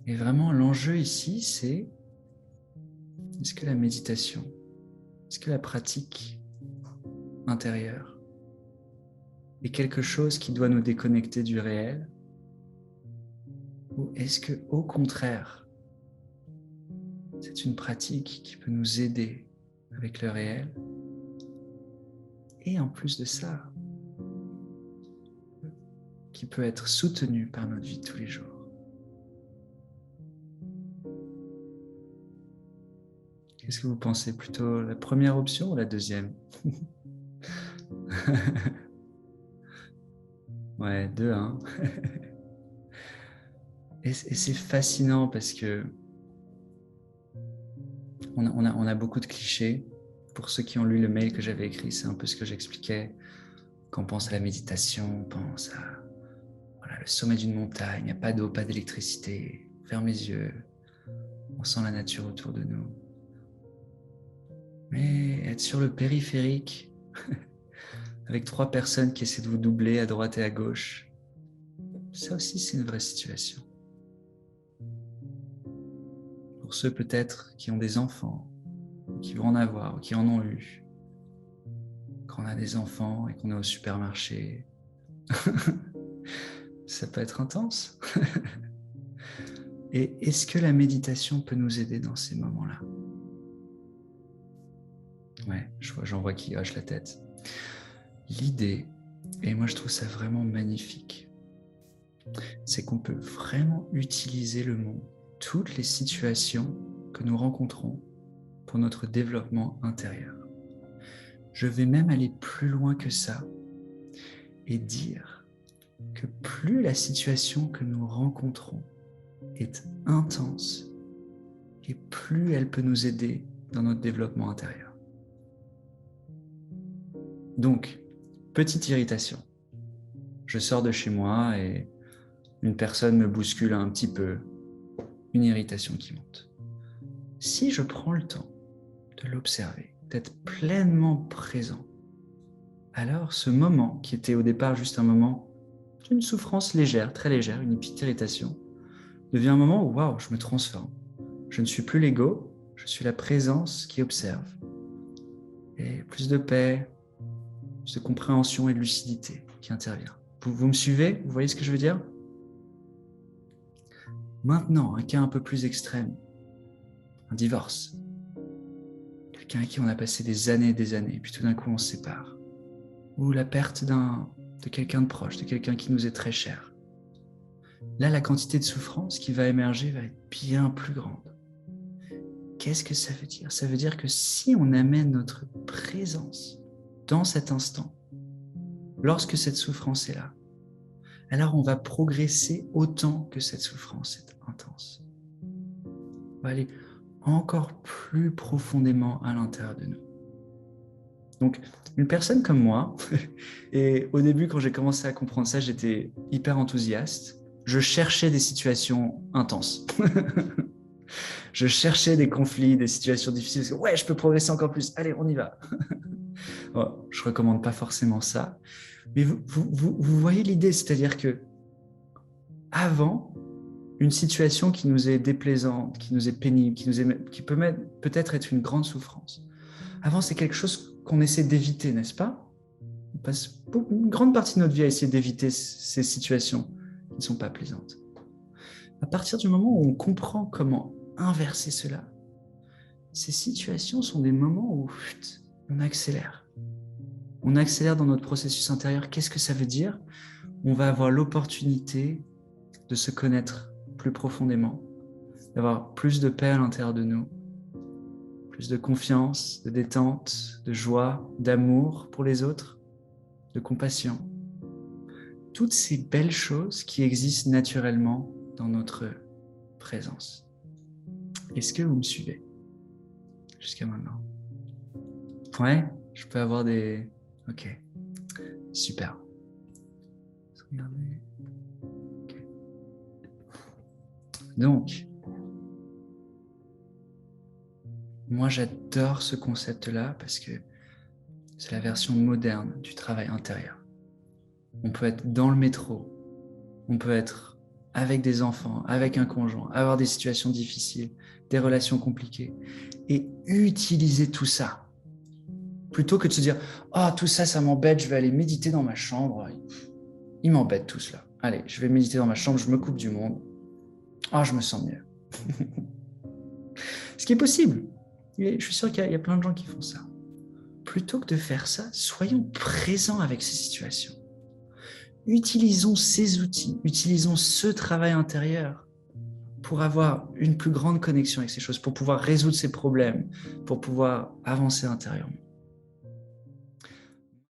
Et vraiment, l'enjeu ici, c'est est-ce que la méditation, est-ce que la pratique intérieure est quelque chose qui doit nous déconnecter du réel? Ou est-ce que, au contraire, c'est une pratique qui peut nous aider avec le réel? Et en plus de ça, qui peut être soutenue par notre vie de tous les jours. Qu'est-ce que vous pensez? Plutôt la première option ou la deuxième? Ouais, deux, hein. Et c'est fascinant parce que on a beaucoup de clichés. Pour ceux qui ont lu le mail que j'avais écrit, c'est un peu ce que j'expliquais. Quand on pense à la méditation, on pense à voilà, le sommet d'une montagne, il n'y a pas d'eau, pas d'électricité. On ferme les yeux, on sent la nature autour de nous. Mais être sur le périphérique, avec 3 personnes qui essaient de vous doubler à droite et à gauche, ça aussi c'est une vraie situation. Pour ceux peut-être qui ont des enfants, qui vont en avoir, qui en ont eu, quand on a des enfants et qu'on est au supermarché, ça peut être intense. Et est-ce que la méditation peut nous aider dans ces moments-là? Ouais, j'en vois qui hoche la tête. L'idée, et moi je trouve ça vraiment magnifique, c'est qu'on peut vraiment utiliser le monde, toutes les situations que nous rencontrons pour notre développement intérieur. Je vais même aller plus loin que ça et dire que plus la situation que nous rencontrons est intense et plus elle peut nous aider dans notre développement intérieur. Donc, petite irritation. Je sors de chez moi et une personne me bouscule un petit peu, une irritation qui monte. Si je prends le temps de l'observer, d'être pleinement présent, alors ce moment qui était au départ juste un moment d'une souffrance légère, très légère, une petite irritation, devient un moment où waouh, je me transforme. Je ne suis plus l'ego, je suis la présence qui observe. Et plus de paix, plus de compréhension et de lucidité qui intervient. Vous me suivez? Vous voyez ce que je veux dire? Maintenant, un cas un peu plus extrême, un divorce. Quelqu'un à qui on a passé des années, et puis tout d'un coup on se sépare. Ou la perte de quelqu'un de proche, de quelqu'un qui nous est très cher. Là, la quantité de souffrance qui va émerger va être bien plus grande. Qu'est-ce que ça veut dire? Ça veut dire que si on amène notre présence dans cet instant, lorsque cette souffrance est là, alors on va progresser autant que cette souffrance est intense. On va aller encore plus profondément à l'intérieur de nous. Donc, une personne comme moi, et au début, quand j'ai commencé à comprendre ça, j'étais hyper enthousiaste. Je cherchais des situations intenses. Je cherchais des conflits, des situations difficiles. Parce que, ouais, je peux progresser encore plus. Allez, on y va. Bon, je ne recommande pas forcément ça. Mais vous voyez l'idée, c'est-à-dire que avant, une situation qui nous est déplaisante, qui nous est pénible, qui peut peut-être être une grande souffrance. Avant, c'est quelque chose qu'on essaie d'éviter, n'est-ce pas? On passe une grande partie de notre vie à essayer d'éviter ces situations qui ne sont pas plaisantes. À partir du moment où on comprend comment inverser cela, ces situations sont des moments où on accélère. On accélère dans notre processus intérieur. Qu'est-ce que ça veut dire? On va avoir l'opportunité de se connaître plus profondément, d'avoir plus de paix à l'intérieur de nous, plus de confiance, de détente, de joie, d'amour pour les autres, de compassion. Toutes ces belles choses qui existent naturellement dans notre présence. Est-ce que vous me suivez jusqu'à maintenant? Ouais, je peux avoir des... Ok, super. Regardez. Okay. Donc, moi j'adore ce concept-là parce que c'est la version moderne du travail intérieur. On peut être dans le métro, on peut être avec des enfants, avec un conjoint, avoir des situations difficiles, des relations compliquées, et utiliser tout ça, plutôt que de se dire « Ah, tout ça, ça m'embête, je vais aller méditer dans ma chambre. Il m'embête tout cela. Allez, je vais méditer dans ma chambre, je me coupe du monde. Ah, je me sens mieux. » Ce qui est possible. Et je suis sûr qu'il y a plein de gens qui font ça. Plutôt que de faire ça, soyons présents avec ces situations. Utilisons ces outils, utilisons ce travail intérieur pour avoir une plus grande connexion avec ces choses, pour pouvoir résoudre ces problèmes, pour pouvoir avancer intérieurement.